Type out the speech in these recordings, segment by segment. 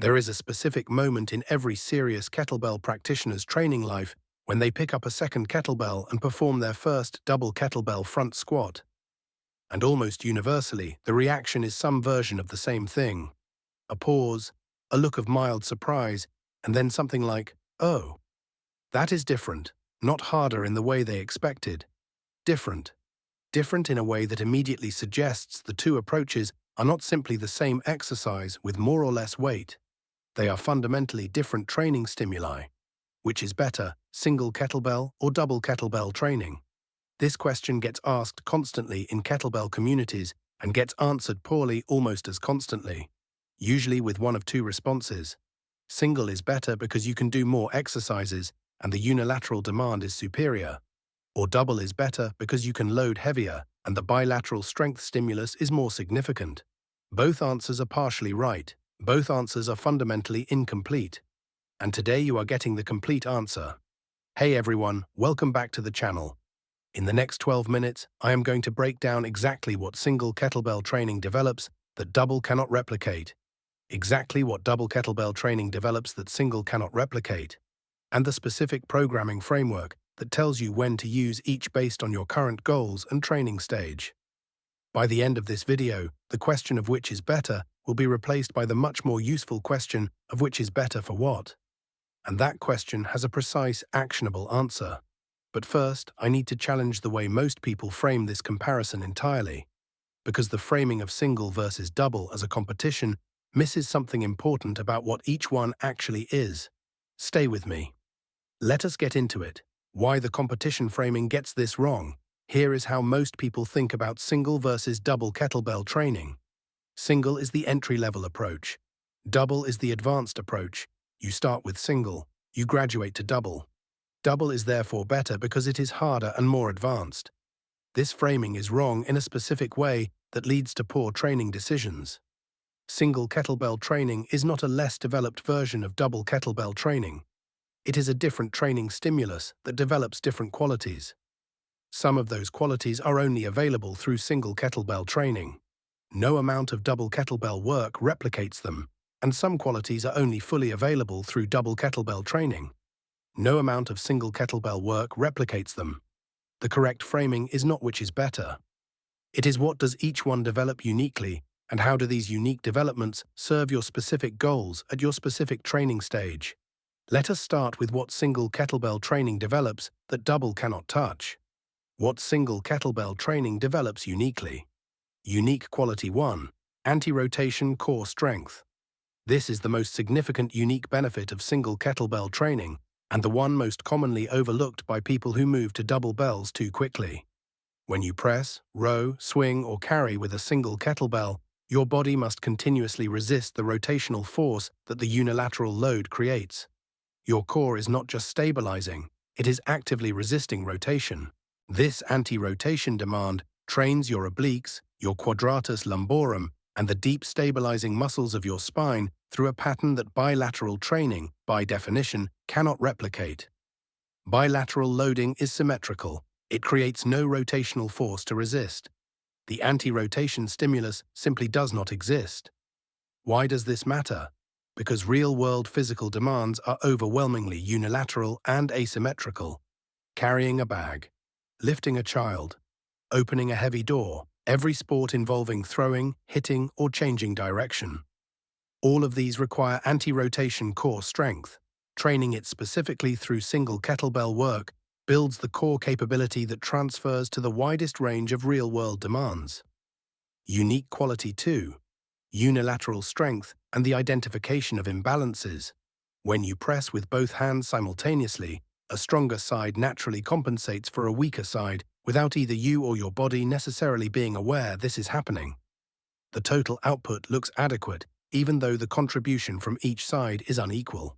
There is a specific moment in every serious kettlebell practitioner's training life when they pick up a second kettlebell and perform their first double kettlebell front squat. And almost universally, the reaction is some version of the same thing. A pause, a look of mild surprise, and then something like, "Oh, that is different, not harder in the way they expected. Different. Different in a way that immediately suggests the two approaches are not simply the same exercise with more or less weight. They are fundamentally different training stimuli. Which is better, single kettlebell or double kettlebell training? This question gets asked constantly in kettlebell communities and gets answered poorly almost as constantly, usually with one of two responses. Single is better because you can do more exercises and the unilateral demand is superior. Or double is better because you can load heavier and the bilateral strength stimulus is more significant. Both answers are partially right. Both answers are fundamentally incomplete. And today you are getting the complete answer. Hey everyone, welcome back to the channel. In the next 12 minutes, I am going to break down exactly what single kettlebell training develops that double cannot replicate, exactly what double kettlebell training develops that single cannot replicate, and the specific programming framework that tells you when to use each based on your current goals and training stage. By the end of this video, the question of which is better will be replaced by the much more useful question of which is better for what. And that question has a precise, actionable answer. But first, I need to challenge the way most people frame this comparison entirely, because the framing of single versus double as a competition misses something important about what each one actually is. Stay with me. Let us get into it. Why the competition framing gets this wrong. Here is how most people think about single versus double kettlebell training. Single is the entry-level approach. Double is the advanced approach. You start with single, you graduate to double. Double is therefore better because it is harder and more advanced. This framing is wrong in a specific way that leads to poor training decisions. Single kettlebell training is not a less developed version of double kettlebell training. It is a different training stimulus that develops different qualities. Some of those qualities are only available through single kettlebell training. No amount of double kettlebell work replicates them, and some qualities are only fully available through double kettlebell training. No amount of single kettlebell work replicates them. The correct framing is not which is better. It is what does each one develop uniquely, and how do these unique developments serve your specific goals at your specific training stage. Let us start with what single kettlebell training develops that double cannot touch. What single kettlebell training develops uniquely. Unique quality 1. Anti-rotation core strength. This is the most significant unique benefit of single kettlebell training, and the one most commonly overlooked by people who move to double bells too quickly. When you press, row, swing, or carry with a single kettlebell, your body must continuously resist the rotational force that the unilateral load creates. Your core is not just stabilizing, it is actively resisting rotation. This anti-rotation demand trains your obliques, your quadratus lumborum, and the deep stabilizing muscles of your spine through a pattern that bilateral training, by definition, cannot replicate. Bilateral loading is symmetrical. It creates no rotational force to resist. The anti-rotation stimulus simply does not exist. Why does this matter? Because real-world physical demands are overwhelmingly unilateral and asymmetrical. Carrying a bag, lifting a child, opening a heavy door, every sport involving throwing, hitting, or changing direction. All of these require anti-rotation core strength. Training it specifically through single kettlebell work builds the core capability that transfers to the widest range of real-world demands. Unique quality 2. Unilateral strength and the identification of imbalances. When you press with both hands simultaneously, a stronger side naturally compensates for a weaker side without either you or your body necessarily being aware this is happening. The total output looks adequate, even though the contribution from each side is unequal.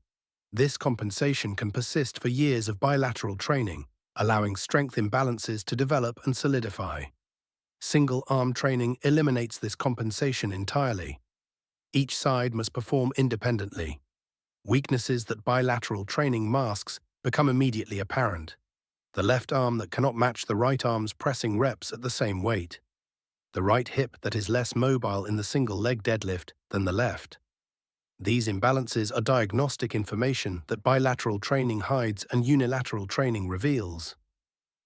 This compensation can persist for years of bilateral training, allowing strength imbalances to develop and solidify. Single arm training eliminates this compensation entirely. Each side must perform independently. Weaknesses that bilateral training masks become immediately apparent. The left arm that cannot match the right arm's pressing reps at the same weight. The right hip that is less mobile in the single leg deadlift than the left. These imbalances are diagnostic information that bilateral training hides and unilateral training reveals.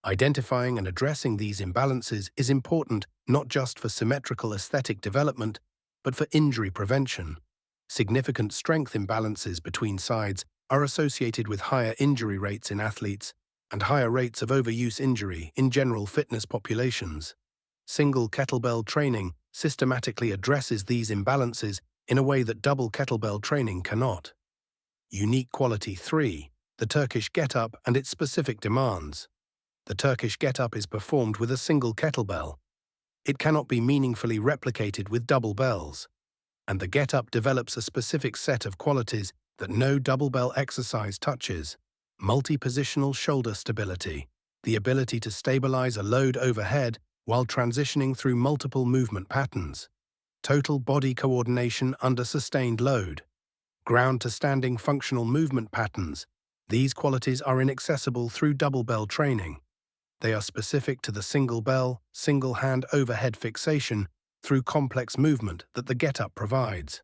Identifying and addressing these imbalances is important not just for symmetrical aesthetic development, but for injury prevention. Significant strength imbalances between sides are associated with higher injury rates in athletes and higher rates of overuse injury in general fitness populations. Single kettlebell training systematically addresses these imbalances in a way that double kettlebell training cannot. Unique quality 3. The Turkish get-up and its specific demands. The Turkish get-up is performed with a single kettlebell. It cannot be meaningfully replicated with double bells, and the get-up develops a specific set of qualities that no double bell exercise touches. Multi-positional shoulder stability, the ability to stabilize a load overhead while transitioning through multiple movement patterns. Total body coordination under sustained load. Ground-to-standing functional movement patterns. These qualities are inaccessible through double bell training. They are specific to the single bell, single hand overhead fixation through complex movement that the get-up provides.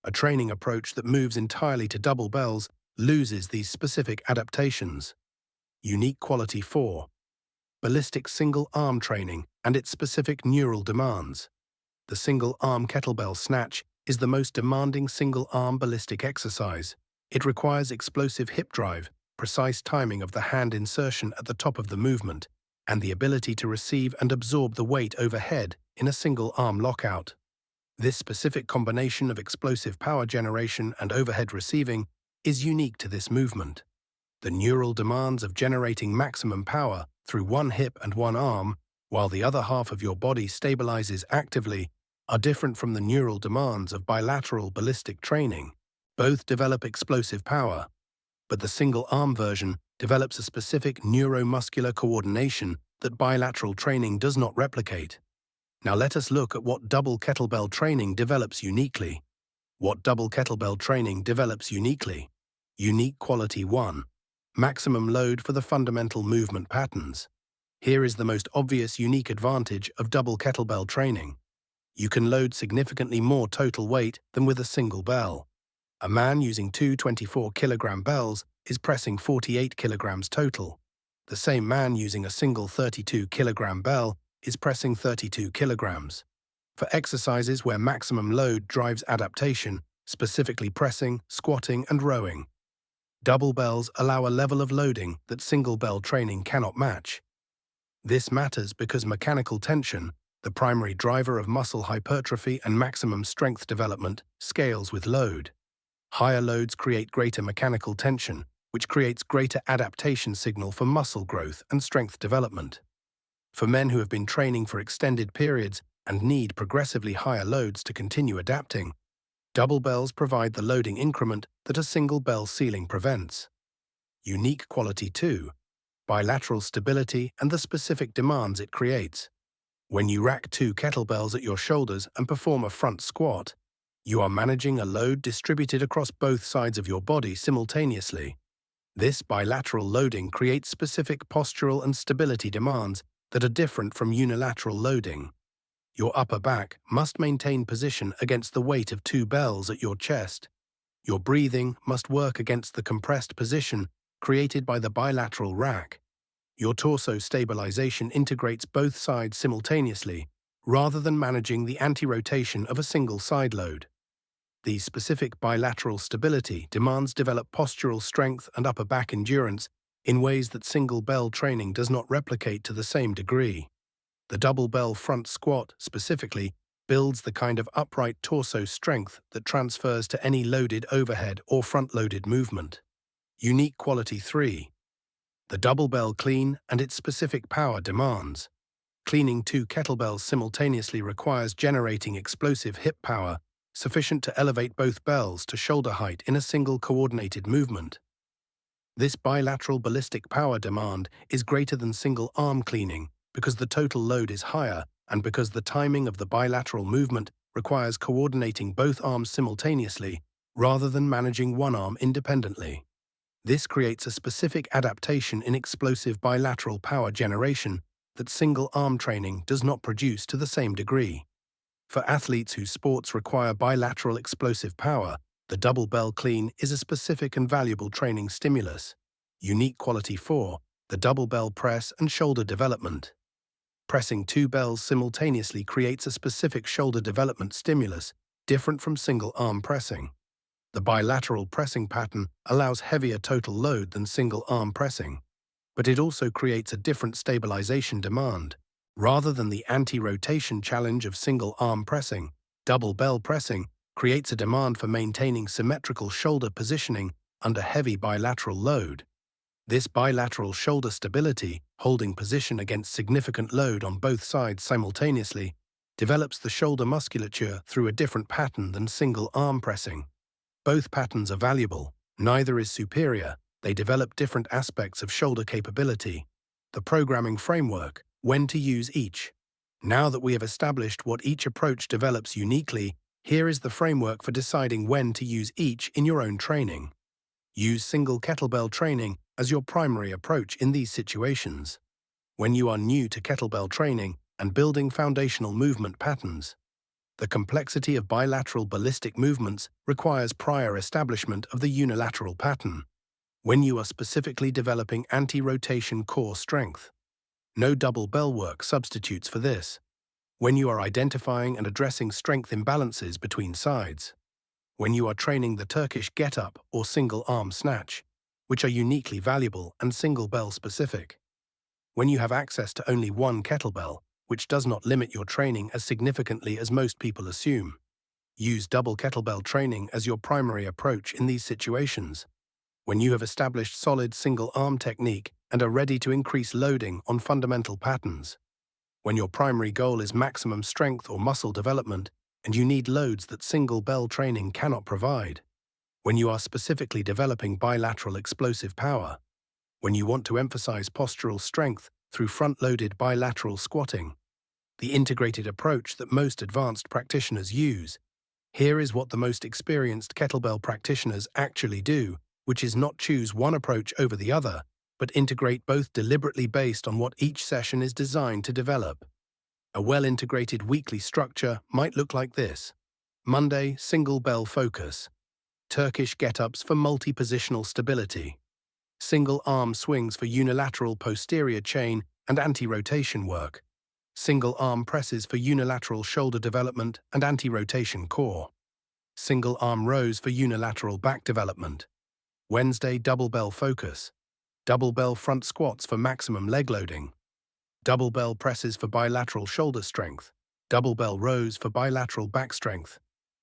A training approach that moves entirely to double bells loses these specific adaptations. Unique quality 4. Ballistic single arm training and its specific neural demands. The single arm kettlebell snatch is the most demanding single arm ballistic exercise. It requires explosive hip drive, precise timing of the hand insertion at the top of the movement, and the ability to receive and absorb the weight overhead in a single arm lockout. This specific combination of explosive power generation and overhead receiving is unique to this movement. The neural demands of generating maximum power through one hip and one arm, while the other half of your body stabilizes actively, are different from the neural demands of bilateral ballistic training. Both develop explosive power, but the single-arm version develops a specific neuromuscular coordination that bilateral training does not replicate. Now let us look at what double kettlebell training develops uniquely. What double kettlebell training develops uniquely? Unique quality 1. Maximum load for the fundamental movement patterns. Here is the most obvious unique advantage of double kettlebell training. You can load significantly more total weight than with a single bell. A man using two 24-kilogram bells is pressing 48 kilograms total. The same man using a single 32-kilogram bell is pressing 32 kilograms. For exercises where maximum load drives adaptation, specifically pressing, squatting, and rowing, double bells allow a level of loading that single bell training cannot match. This matters because mechanical tension, the primary driver of muscle hypertrophy and maximum strength development, scales with load. Higher loads create greater mechanical tension, which creates greater adaptation signal for muscle growth and strength development. For men who have been training for extended periods and need progressively higher loads to continue adapting, double bells provide the loading increment that a single bell ceiling prevents. Unique quality 2. Bilateral stability and the specific demands it creates. When you rack two kettlebells at your shoulders and perform a front squat, you are managing a load distributed across both sides of your body simultaneously. This bilateral loading creates specific postural and stability demands that are different from unilateral loading. Your upper back must maintain position against the weight of two bells at your chest. Your breathing must work against the compressed position created by the bilateral rack. Your torso stabilization integrates both sides simultaneously, rather than managing the anti-rotation of a single side load. The specific bilateral stability demands develop postural strength and upper back endurance in ways that single bell training does not replicate to the same degree. The double bell front squat, specifically, builds the kind of upright torso strength that transfers to any loaded overhead or front-loaded movement. Unique quality 3. The double bell clean and its specific power demands. Cleaning two kettlebells simultaneously requires generating explosive hip power sufficient to elevate both bells to shoulder height in a single coordinated movement. This bilateral ballistic power demand is greater than single arm cleaning because the total load is higher and because the timing of the bilateral movement requires coordinating both arms simultaneously rather than managing one arm independently. This creates a specific adaptation in explosive bilateral power generation that single arm training does not produce to the same degree. For athletes whose sports require bilateral explosive power, The double bell clean is a specific and valuable training stimulus. Unique quality 4, the double bell press and shoulder development. Pressing 2 bells simultaneously creates a specific shoulder development stimulus, different from single arm pressing. The bilateral pressing pattern allows heavier total load than single arm pressing, but it also creates a different stabilization demand. Rather than the anti-rotation challenge of single arm pressing, double bell pressing creates a demand for maintaining symmetrical shoulder positioning under heavy bilateral load. This bilateral shoulder stability, holding position against significant load on both sides simultaneously, develops the shoulder musculature through a different pattern than single arm pressing. Both patterns are valuable, neither is superior, they develop different aspects of shoulder capability. The programming framework, when to use each. Now that we have established what each approach develops uniquely, here is the framework for deciding when to use each in your own training. Use single kettlebell training as your primary approach in these situations. When you are new to kettlebell training and building foundational movement patterns, the complexity of bilateral ballistic movements requires prior establishment of the unilateral pattern. When you are specifically developing anti-rotation core strength, no double bell work substitutes for this. When you are identifying and addressing strength imbalances between sides, when you are training the Turkish get-up or single arm snatch, which are uniquely valuable and single bell specific, when you have access to only one kettlebell, which does not limit your training as significantly as most people assume. Use double kettlebell training as your primary approach in these situations. When you have established solid single arm technique and are ready to increase loading on fundamental patterns. When your primary goal is maximum strength or muscle development and you need loads that single bell training cannot provide. When you are specifically developing bilateral explosive power. When you want to emphasize postural strength through front-loaded bilateral squatting. The integrated approach that most advanced practitioners use. Here is what the most experienced kettlebell practitioners actually do, which is not choose one approach over the other, but integrate both deliberately based on what each session is designed to develop. A well-integrated weekly structure might look like this. Monday, single bell focus. Turkish get-ups for multi-positional stability. Single arm swings for unilateral posterior chain and anti-rotation work. Single arm presses for unilateral shoulder development and anti-rotation core. Single arm rows for unilateral back development. Wednesday, double bell focus. Double bell front squats for maximum leg loading. Double bell presses for bilateral shoulder strength. Double bell rows for bilateral back strength.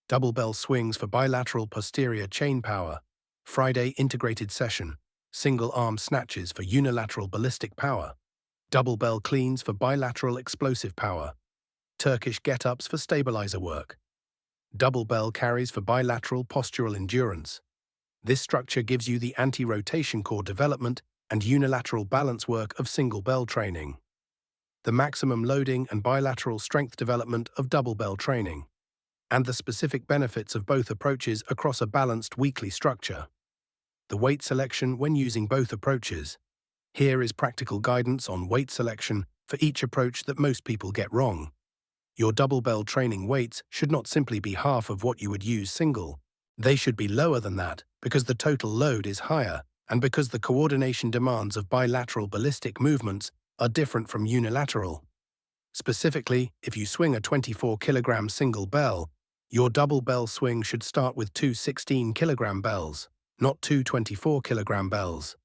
Double bell swings for bilateral posterior chain power. Friday, integrated session. Single arm snatches for unilateral ballistic power. Double bell cleans for bilateral explosive power. Turkish get-ups for stabilizer work. Double bell carries for bilateral postural endurance. This structure gives you the anti-rotation core development and unilateral balance work of single bell training. The maximum loading and bilateral strength development of double bell training. And the specific benefits of both approaches across a balanced weekly structure. The weight selection when using both approaches. Here is practical guidance on weight selection for each approach that most people get wrong. Your double bell training weights should not simply be half of what you would use single. They should be lower than that because the total load is higher and because the coordination demands of bilateral ballistic movements are different from unilateral. Specifically, if you swing a 24-kilogram single bell, your double bell swing should start with two 16-kilogram bells, not two 24-kilogram bells.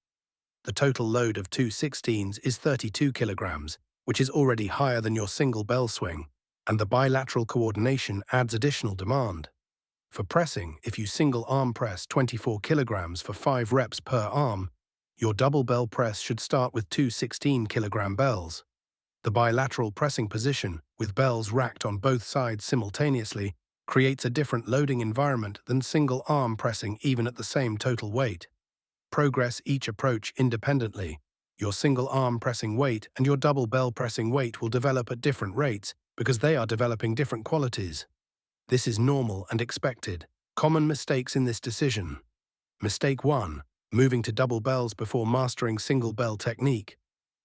The total load of two 16s is 32 kilograms, which is already higher than your single bell swing, and the bilateral coordination adds additional demand. For pressing, if you single arm press 24 kilograms for 5 reps per arm, your double bell press should start with two 16-kilogram bells. The bilateral pressing position, with bells racked on both sides simultaneously, creates a different loading environment than single arm pressing even at the same total weight. Progress each approach independently. Your single arm pressing weight and your double bell pressing weight will develop at different rates because they are developing different qualities. This is normal and expected. Common mistakes in this decision. Mistake 1. Moving to double bells before mastering single bell technique.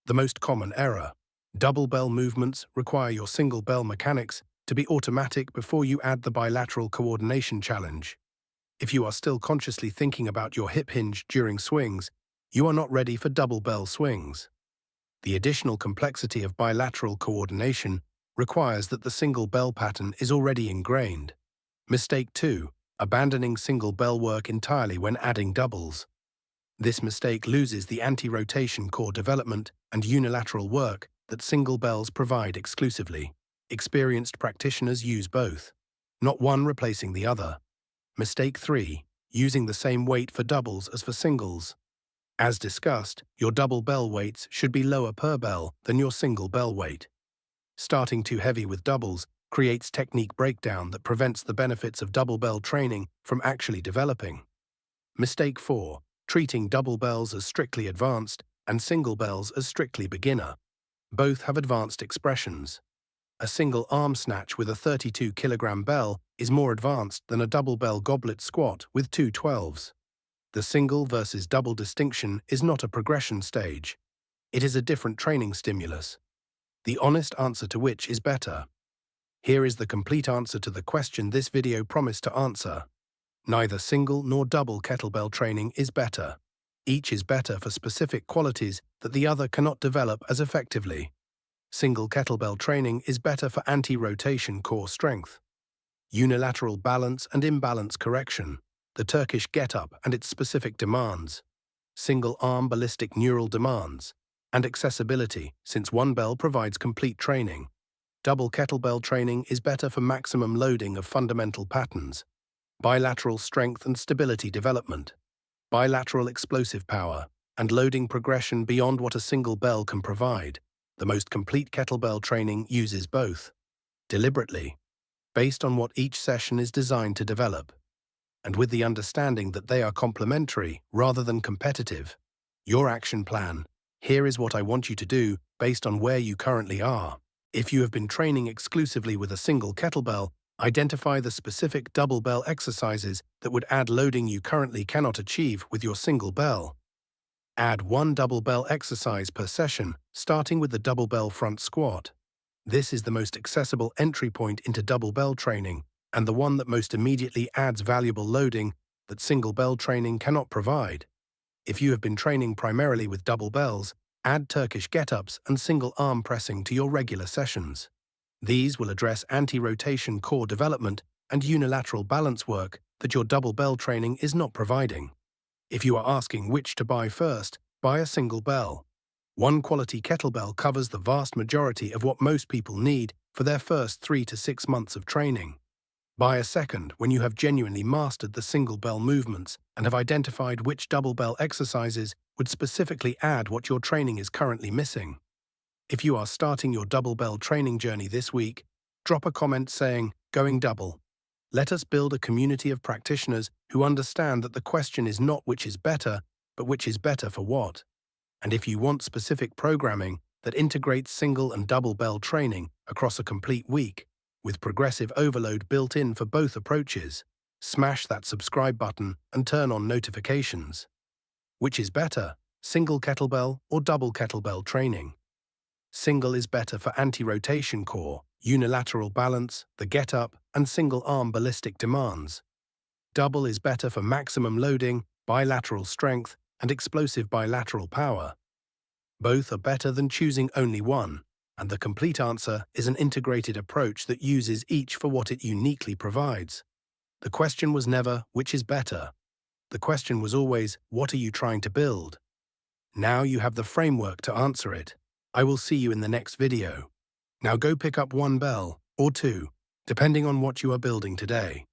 The most common error. Double bell movements require your single bell mechanics to be automatic before you add the bilateral coordination challenge. If you are still consciously thinking about your hip hinge during swings, you are not ready for double bell swings. The additional complexity of bilateral coordination requires that the single bell pattern is already ingrained. Mistake 2. Abandoning single bell work entirely when adding doubles. This mistake loses the anti-rotation core development and unilateral work that single bells provide exclusively. Experienced practitioners use both, not one replacing the other. Mistake 3. Using the same weight for doubles as for singles. As discussed, your double bell weights should be lower per bell than your single bell weight. Starting too heavy with doubles creates technique breakdown that prevents the benefits of double bell training from actually developing. Mistake 4. Treating double bells as strictly advanced and single bells as strictly beginner. Both have advanced expressions. A single arm snatch with a 32-kilogram bell is more advanced than a double bell goblet squat with two 12s. The single versus double distinction is not a progression stage. It is a different training stimulus. The honest answer to which is better. Here is the complete answer to the question this video promised to answer. Neither single nor double kettlebell training is better. Each is better for specific qualities that the other cannot develop as effectively. Single kettlebell training is better for anti-rotation core strength, unilateral balance and imbalance correction, the Turkish get-up and its specific demands, single arm ballistic neural demands, and accessibility, since one bell provides complete training. Double kettlebell training is better for maximum loading of fundamental patterns, bilateral strength and stability development, bilateral explosive power, and loading progression beyond what a single bell can provide. The most complete kettlebell training uses both, deliberately, based on what each session is designed to develop, and with the understanding that they are complementary rather than competitive. Your action plan. Here is what I want you to do based on where you currently are. If you have been training exclusively with a single kettlebell, identify the specific double bell exercises that would add loading you currently cannot achieve with your single bell. Add one double bell exercise per session, starting with the double bell front squat. This is the most accessible entry point into double bell training, and the one that most immediately adds valuable loading that single bell training cannot provide. If you have been training primarily with double bells, add Turkish get-ups and single arm pressing to your regular sessions. These will address anti-rotation core development and unilateral balance work that your double bell training is not providing. If you are asking which to buy first, buy a single bell. One quality kettlebell covers the vast majority of what most people need for their first 3 to 6 months of training. Buy a second when you have genuinely mastered the single bell movements and have identified which double bell exercises would specifically add what your training is currently missing. If you are starting your double bell training journey this week, drop a comment saying, "Going double." Let us build a community of practitioners who understand that the question is not which is better, but which is better for what. And if you want specific programming that integrates single and double bell training across a complete week, with progressive overload built in for both approaches, smash that subscribe button and turn on notifications. Which is better, single kettlebell or double kettlebell training? Single is better for anti-rotation core, unilateral balance, the get-up, and single-arm ballistic demands. Double is better for maximum loading, bilateral strength, and explosive bilateral power. Both are better than choosing only one, and the complete answer is an integrated approach that uses each for what it uniquely provides. The question was never, which is better? The question was always, what are you trying to build? Now you have the framework to answer it. I will see you in the next video. Now go pick up one bell, or two, depending on what you are building today.